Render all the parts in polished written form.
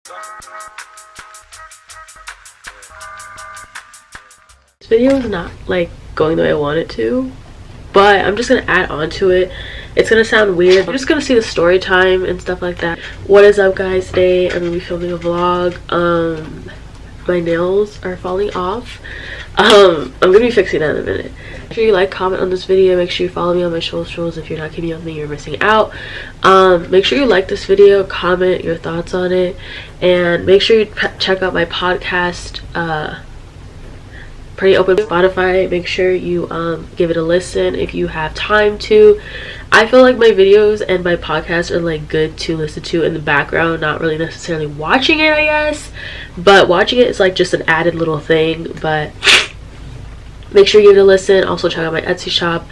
This video is not like going the way I want it to, but I'm just gonna add on to it. It's gonna sound weird. I'm just gonna see the story time and stuff like that. What is up, guys? Today I'm gonna be filming a vlog. My nails are falling off. I'm gonna be fixing that in a minute. Make sure you like, comment on this video. Make sure you follow me on my socials. If you're not keeping up with me, you're missing out. Make sure you like this video, comment your thoughts on it, and make sure you check out my podcast, Pretty Open Spotify. Make sure you give it a listen if you have time to. I feel like my videos and my podcast are like good to listen to in the background, not really necessarily watching it, I guess, but watching it is like just an added little thing. But make sure you give it a listen. Also check out my Etsy shop,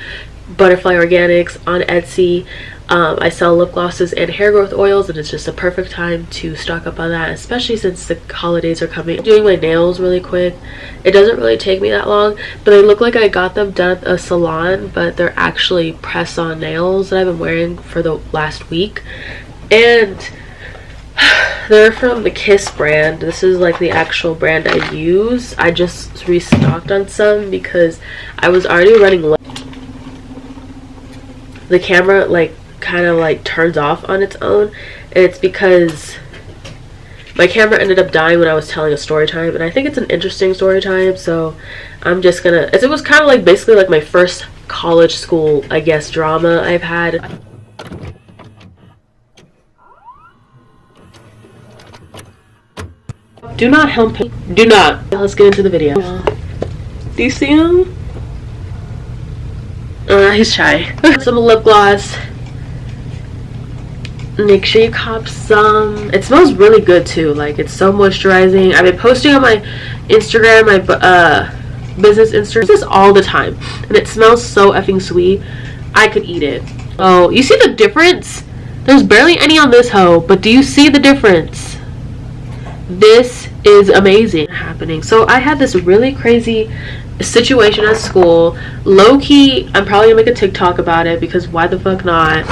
Butterfly Organics on Etsy. I sell lip glosses and hair growth oils, and it's just a perfect time to stock up on that, especially since the holidays are coming. I'm doing my nails really quick. It doesn't really take me that long, but they look like I got them done at a salon, but they're actually press-on nails that I've been wearing for the last week. And they're from the Kiss brand. This is like the actual brand I use. I just restocked on some because I was already running low. The camera like kind of like turns off on its own, and it's because my camera ended up dying when I was telling a story time, and I think it's an interesting story time, so I'm just gonna, it was kind of like basically like my first college school, I guess, drama I've had. Do not help him. Do not. Let's get into the video. Do you see him? He's shy. Some lip gloss. Make sure you cop some. It smells really good too. Like, it's so moisturizing. I've been posting on my Instagram, my business Instagram, this all the time, and it smells so effing sweet. I could eat it. Oh, you see the difference? There's barely any on this hoe, but do you see the difference? This is amazing happening. So I had this really crazy situation at school. Low-key, I'm probably gonna make a TikTok about it because why the fuck not?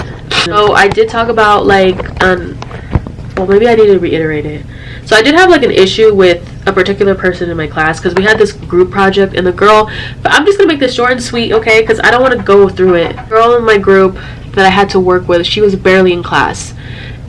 So I did talk about like well, maybe I need to reiterate it. So I did have like an issue with a particular person in my class because we had this group project, and the girl, but I'm just gonna make this short and sweet, okay, because I don't want to go through it. The girl in my group that I had to work with, she was barely in class,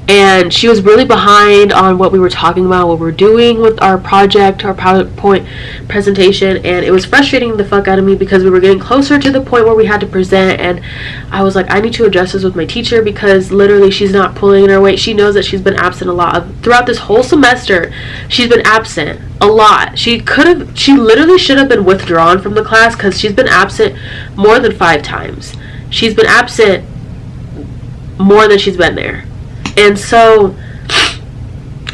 and she was really behind on what we were talking about, what we're doing with our project, our PowerPoint presentation, and it was frustrating the fuck out of me because we were getting closer to the point where we had to present, and I was like, I need to address this with my teacher because literally she's not pulling her weight. She knows that she's been absent a lot. Throughout this whole semester, she's been absent a lot. She literally should have been withdrawn from the class because she's been absent more than 5 times. She's been absent more than she's been there. And so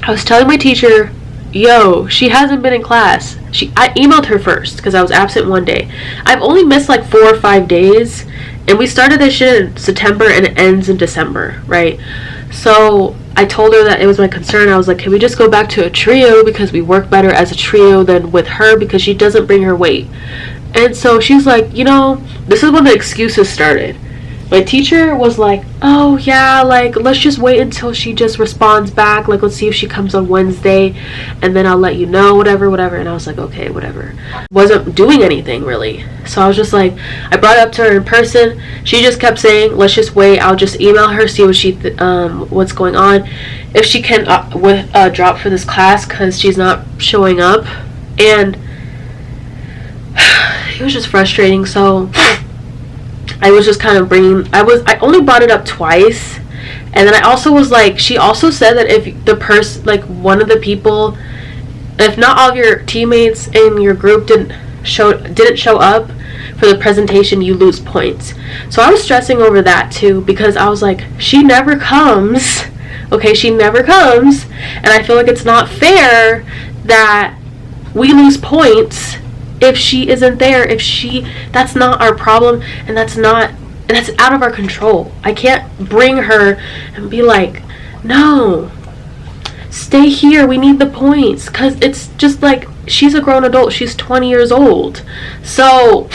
I was telling my teacher, yo, she hasn't been in class. I emailed her first because I was absent one day. I've only missed like 4 or 5 days, and we started this shit in September and it ends in December, right? So I told her that it was my concern. I was like, can we just go back to a trio because we work better as a trio than with her because she doesn't bring her weight. And so she's like, you know, this is when the excuses started. My teacher was like, oh yeah, like let's just wait until she just responds back, like let's see if she comes on Wednesday and then I'll let you know, whatever. And I was like, okay, whatever. Wasn't doing anything really, so I was just like, I brought it up to her in person. She just kept saying, let's just wait, I'll just email her, see what what's going on, if she can drop for this class because she's not showing up. And it was just frustrating. So I was just kind of I only brought it up twice, and then I also was like, she also said that if the person, like one of the people, if not all of your teammates in your group didn't show up for the presentation, you lose points. So I was stressing over that too because I was like, she never comes, okay, she never comes, and I feel like it's not fair that we lose points if she isn't there. That's not our problem, and that's out of our control. I can't bring her and be like, no, stay here, we need the points, because it's just like, she's a grown adult, she's 20 years old. So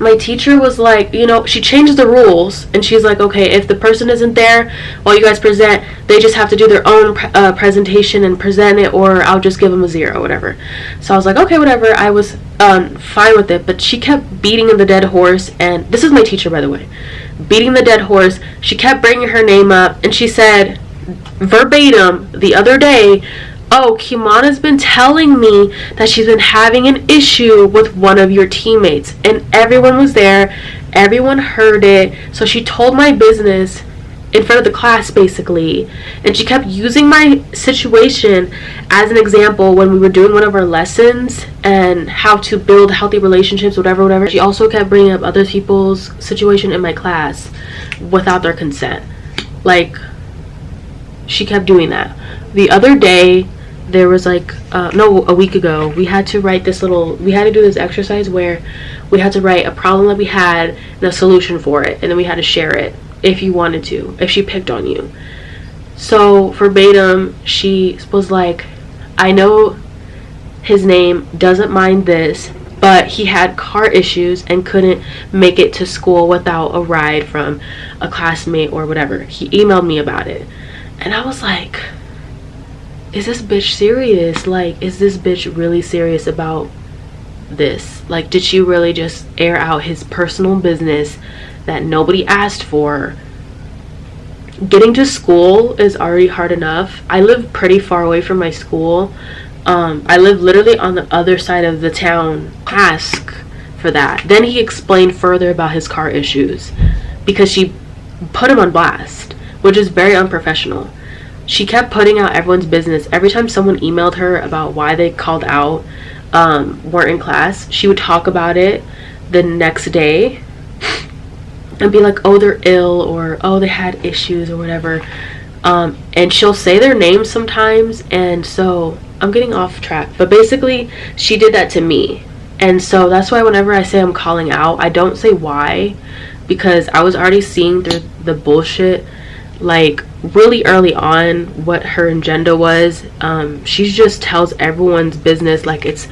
my teacher was like, you know, she changed the rules, and she's like, okay, if the person isn't there while you guys present, they just have to do their own presentation and present it, or I'll just give them a 0, whatever. So I was like, okay, whatever. I was fine with it, but she kept beating the dead horse, and this is my teacher, by the way, beating the dead horse. She kept bringing her name up, and she said verbatim the other day, oh, Kimana's been telling me that she's been having an issue with one of your teammates. And everyone was there. Everyone heard it. So she told my business in front of the class, basically. And she kept using my situation as an example when we were doing one of our lessons and how to build healthy relationships, whatever, whatever. She also kept bringing up other people's situation in my class without their consent. Like, she kept doing that. The other day, there was like a week ago, we had to write this we had to do this exercise where we had to write a problem that we had and a solution for it, and then we had to share it if you wanted to, if she picked on you. So verbatim, she was like, I know his name doesn't mind this, but he had car issues and couldn't make it to school without a ride from a classmate or whatever. He emailed me about it, and I was like, is this bitch serious? Like, is this bitch really serious about this? Like, did she really just air out his personal business that nobody asked for? Getting to school is already hard enough. I live pretty far away from my school. I live literally on the other side of the town. Ask for that. Then he explained further about his car issues because she put him on blast, which is very unprofessional. She kept putting out everyone's business. Every time someone emailed her about why they called out, weren't in class, she would talk about it the next day and be like, oh, they're ill, or oh, they had issues or whatever. And she'll say their names sometimes, and so I'm getting off track. But basically, she did that to me. And so that's why whenever I say I'm calling out, I don't say why, because I was already seeing through the bullshit, like, really early on, what her agenda was. She just tells everyone's business like it's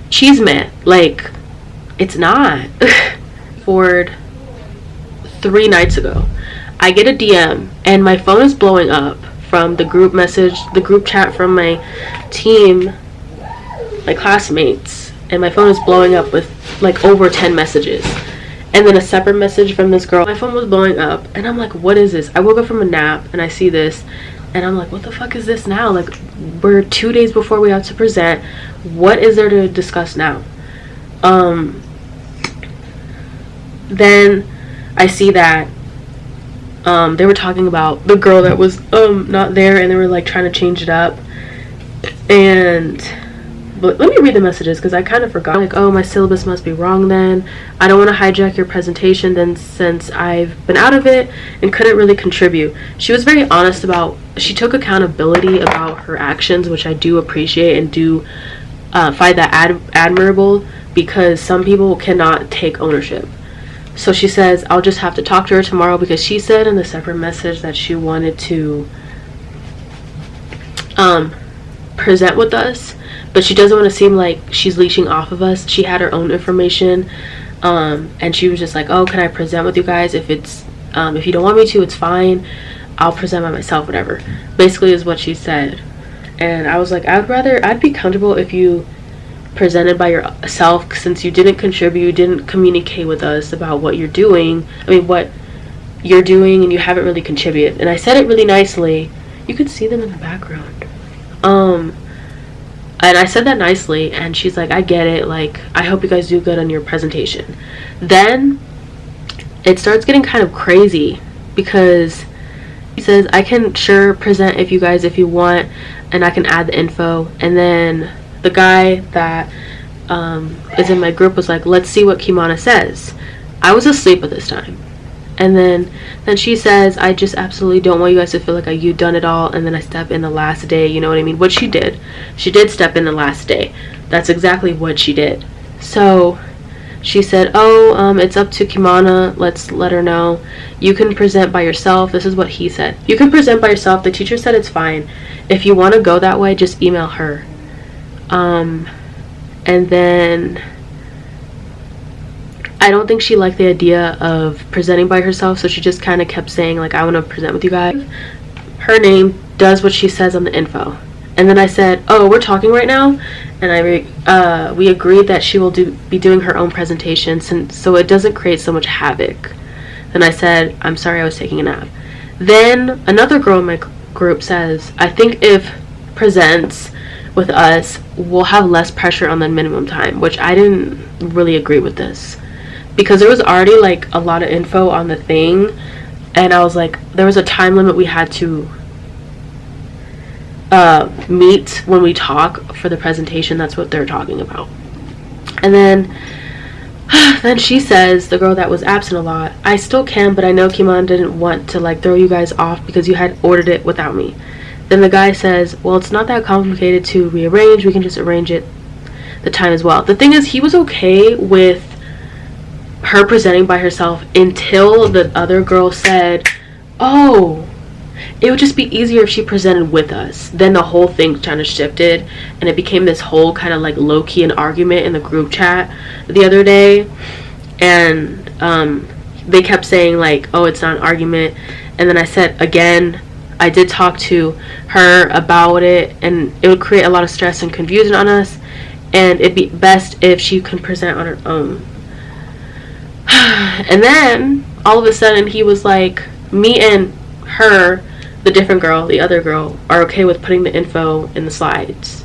cheeseman. Like, it's not. Forward 3 nights ago, I get a DM and my phone is blowing up from the group message, the group chat from my team, my classmates, and my phone is blowing up with like over 10 messages. And then a separate message from this girl. My phone was blowing up, and I'm like, what is this? I woke up from a nap, and I see this, and I'm like, what the fuck is this now? Like, we're 2 days before we have to present. What is there to discuss now? Then I see that they were talking about the girl that was not there, and they were like trying to change it up. And but let me read the messages because I kind of forgot. Like, oh, my syllabus must be wrong then. I don't want to hijack your presentation then, since I've been out of it and couldn't really contribute. She was very honest about, she took accountability about her actions, which I do appreciate and do find that admirable, because some people cannot take ownership. So she says, I'll just have to talk to her tomorrow, because she said in the separate message that she wanted to present with us, but she doesn't want to seem like she's leeching off of us. She had her own information, and she was just like, oh, can I present with you guys? If it's if you don't want me to, it's fine, I'll present by myself, whatever, basically is what she said. And I was like, I'd be comfortable if you presented by yourself, since you didn't contribute, you didn't communicate with us about what you're doing. What you're doing, and you haven't really contributed. And I said it really nicely. You could see them in the background. And I said that nicely, and she's like, I get it, like, I hope you guys do good on your presentation. Then it starts getting kind of crazy, because he says, I can sure present if you want, and I can add the info. And then the guy that is in my group was like, let's see what Kimana says. I was asleep at this time. And then she says, I just absolutely don't want you guys to feel like you've done it all, and then I step in the last day, you know what I mean? What she did step in the last day. That's exactly what she did. So she said, oh, it's up to Kimana, let's let her know. You can present by yourself. This is what he said. You can present by yourself. The teacher said it's fine. If you want to go that way, just email her. And then I don't think she liked the idea of presenting by herself, so she just kind of kept saying like, I want to present with you guys. Her name does what she says on the info. And then I said, oh, we're talking right now, and we agreed that she will be doing her own presentation, so it doesn't create so much havoc. Then I said, I'm sorry, I was taking a nap. Then another girl in my group says, I think if presents with us, we'll have less pressure on the minimum time, which I didn't really agree with this, because there was already like a lot of info on the thing, and I was like, there was a time limit we had to meet when we talk for the presentation. That's what they're talking about. And then she says, the girl that was absent a lot, I still can, but I know Kimon didn't want to like throw you guys off because you had ordered it without me. Then the guy says, well, it's not that complicated to rearrange, we can just arrange it the time as well. The thing is, he was okay with her presenting by herself until the other girl said, oh, it would just be easier if she presented with us. Then the whole thing kind of shifted, and it became this whole kind of like low-key an argument in the group chat the other day. And they kept saying like, oh, it's not an argument. And then I said, again, I did talk to her about it, and it would create a lot of stress and confusion on us, and it'd be best if she can present on her own. And then all of a sudden he was like, me and her, the different girl, the other girl, are okay with putting the info in the slides.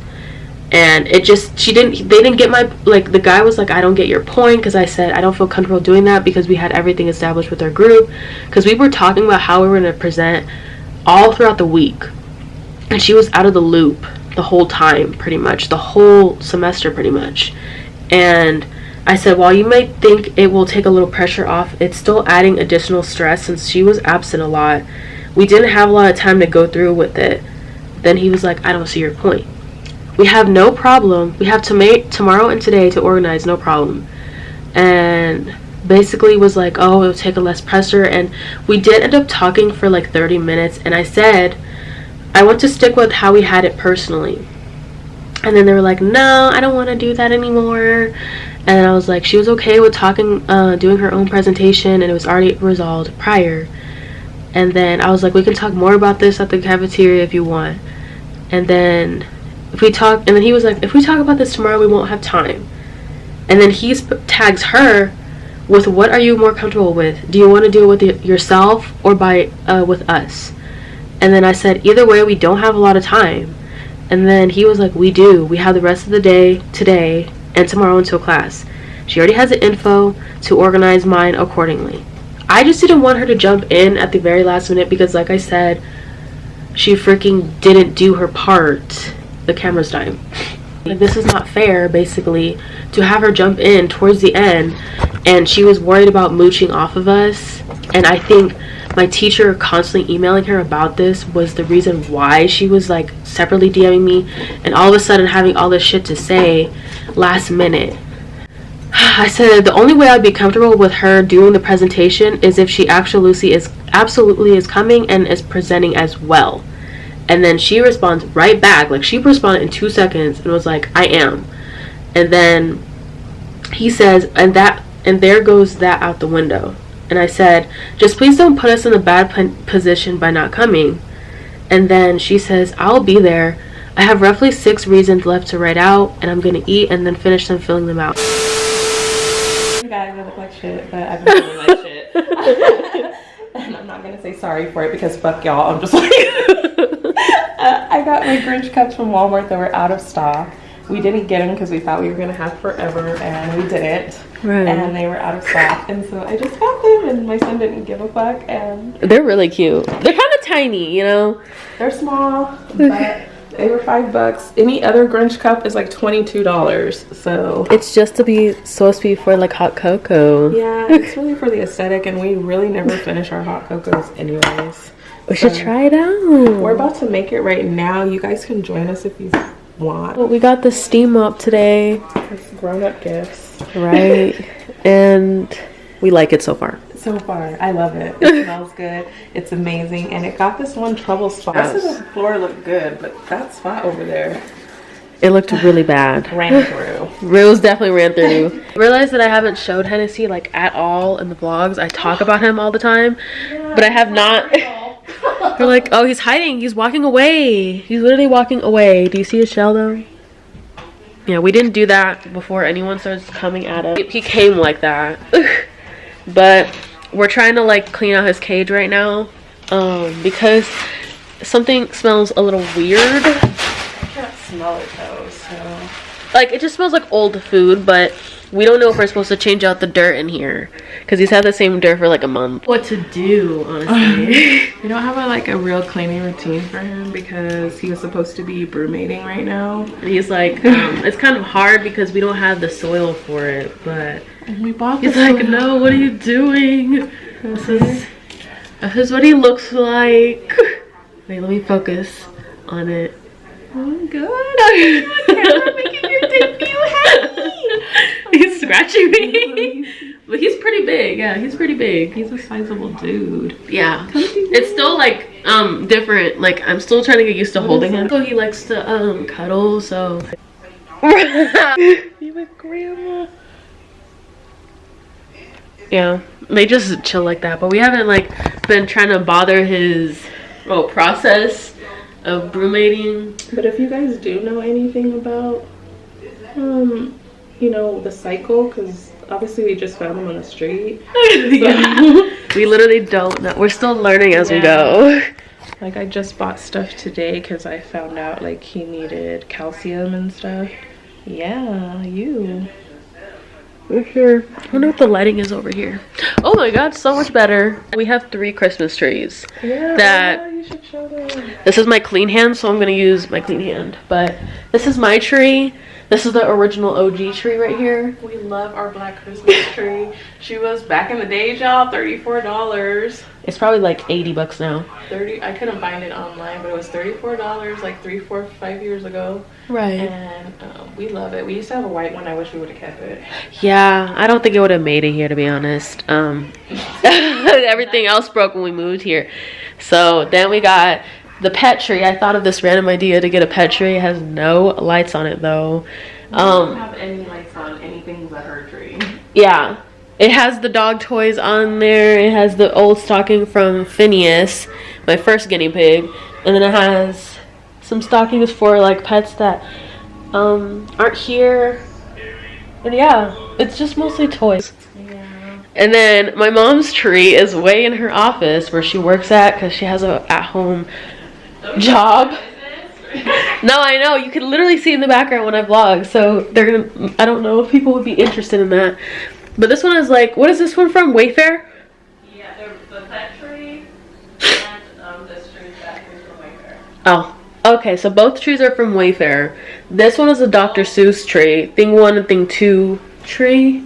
And it just, they didn't get my, like, the guy was like, I don't get your point, because I said I don't feel comfortable doing that because we had everything established with our group, because we were talking about how we were going to present all throughout the week, and she was out of the loop the whole time, pretty much the whole semester, pretty much. And I said, while you might think it will take a little pressure off, it's still adding additional stress since she was absent a lot. We didn't have a lot of time to go through with it. Then he was like, I don't see your point. We have no problem. We have tomorrow and today to organize, no problem. And basically was like, oh, it'll take a less pressure. And we did end up talking for like 30 minutes. And I said, I want to stick with how we had it personally. And then they were like, no, I don't want to do that anymore. And I was like, she was okay with talking, doing her own presentation, and it was already resolved prior. And then I was like, we can talk more about this at the cafeteria if you want. And then he was like, if we talk about this tomorrow, we won't have time. And then he tags her with, what are you more comfortable with? Do you want to do it with yourself or with us? And then I said, either way, we don't have a lot of time. And then he was like, we do. We have the rest of the day today and tomorrow until class. She already has the info to organize mine accordingly. I just didn't want her to jump in at the very last minute because, like I said, she freaking didn't do her part. The camera's dying. Like, this is not fair, basically, to have her jump in towards the end, and she was worried about mooching off of us. And I think my teacher constantly emailing her about this was the reason why she was like separately DMing me and all of a sudden having all this shit to say last minute. I said the only way I'd be comfortable with her doing the presentation is if she absolutely is coming and is presenting as well. And then she responds right back, like she responded in 2 seconds and was like, I am. And then he says, and there goes that out the window. And I said, just please don't put us in a bad position by not coming. And then she says, I'll be there. I have roughly 6 reasons left to write out, and I'm gonna eat and then finish them filling them out. You guys, I look like shit, but I've been feeling like shit. And I'm not gonna say sorry for it because fuck y'all. I'm just like, I got my Grinch cups from Walmart that were out of stock. We didn't get them because we thought we were gonna have forever, and we didn't. Right. And they were out of stock, and so I just got them, and my son didn't give a fuck. And they're really cute. They're kind of tiny, you know. They're small, but they were $5. Any other Grinch cup is like $22. So it's just supposed to be for like hot cocoa. Yeah, it's really for the aesthetic, and we really never finish our hot cocos anyways. We should try it out. We're about to make it right now. You guys can join us if you want. Well, we got the steam up today. It's grown-up gifts. Right. And we like it so far. So far. I love it. It smells good. It's amazing. And it got this one trouble spot. The rest of the floor looked good, but that spot over there It looked really bad. Ran through. Rose definitely ran through. I realized that I haven't showed Hennessy like at all in the vlogs. I talk about him all the time, but I have not. They're like, oh, he's hiding. He's walking away. He's literally walking away. Do you see his shell though? Yeah, we didn't do that before anyone starts coming at us. He came like that. But we're trying to like clean out his cage right now, because something smells a little weird. I can't smell it though, so. Like, it just smells like old food, but we don't know if we're supposed to change out the dirt in here because he's had the same dirt for like a month. What to do, honestly. We don't have a real cleaning routine for him because he was supposed to be broommating right now. And he's like, it's kind of hard because we don't have the soil for it, but we bought he's like, no, what are you doing? This is what he looks like. Wait, let me focus on it. I'm good. I'm making your debut happy. He's scratching me. But he's pretty big. Yeah, he's pretty big. He's a sizable dude. Yeah. It's still like different. Like, I'm still trying to get used to holding him. So he likes to cuddle, so you with grandma. Yeah, they just chill like that, but we haven't like been trying to bother his process of broommating. But if you guys do know anything about you know, the cycle, because obviously we just found him on the street. Yeah. We literally don't know. We're still learning as we go. Like, I just bought stuff today because I found out like he needed calcium and stuff. Yeah, you. For sure. I wonder what the lighting is over here. Oh my god, so much better. We have 3 Christmas trees. Yeah, you should show them. This is my clean hand, so I'm gonna use my clean hand. But this is my tree. This is the original OG tree right here. We love our black Christmas tree. She was back in the day, y'all, $34. It's probably like 80 bucks now. I couldn't find it online, but it was $34 like 3, 4, 5 years ago. Right. And we love it. We used to have a white one. I wish we would have kept it. Yeah, I don't think it would have made it here, to be honest. Everything else broke when we moved here. So then we got the pet tree. I thought of this random idea to get a pet tree. It has no lights on it though. We don't have any lights on anything but her tree. Yeah. It has the dog toys on there. It has the old stocking from Phineas, my first guinea pig. And then it has some stockings for like pets that aren't here. And yeah, it's just mostly toys. Yeah. And then my mom's tree is way in her office where she works at because she has a at-home job. No, I know. You can literally see in the background when I vlog. So they're gonna. I don't know if people would be interested in that. But this one is like, what is this one from? Wayfair? Yeah, the pet tree and this tree, that tree from Wayfair. Oh, okay. So both trees are from Wayfair. This one is a Dr. Seuss tree. Thing 1 and thing 2 tree.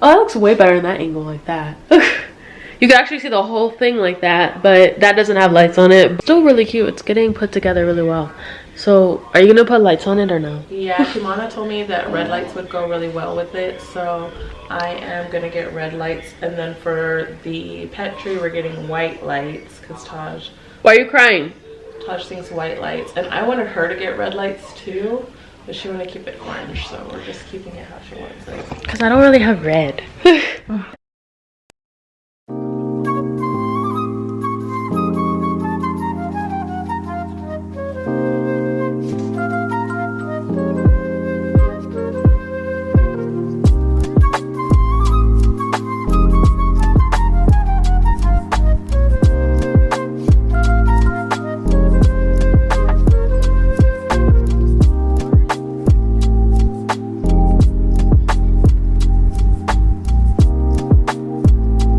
Oh, that looks way better in that angle like that. You can actually see the whole thing like that, but that doesn't have lights on it. Still really cute. It's getting put together really well. So, are you gonna put lights on it or no? Yeah, Kimana told me that red lights would go really well with it, so I am gonna get red lights. And then for the pet tree, we're getting white lights because Taj. Why are you crying? Taj thinks white lights, and I wanted her to get red lights too, but she wanted to keep it orange, so we're just keeping it how she wants it. Because I don't really have red.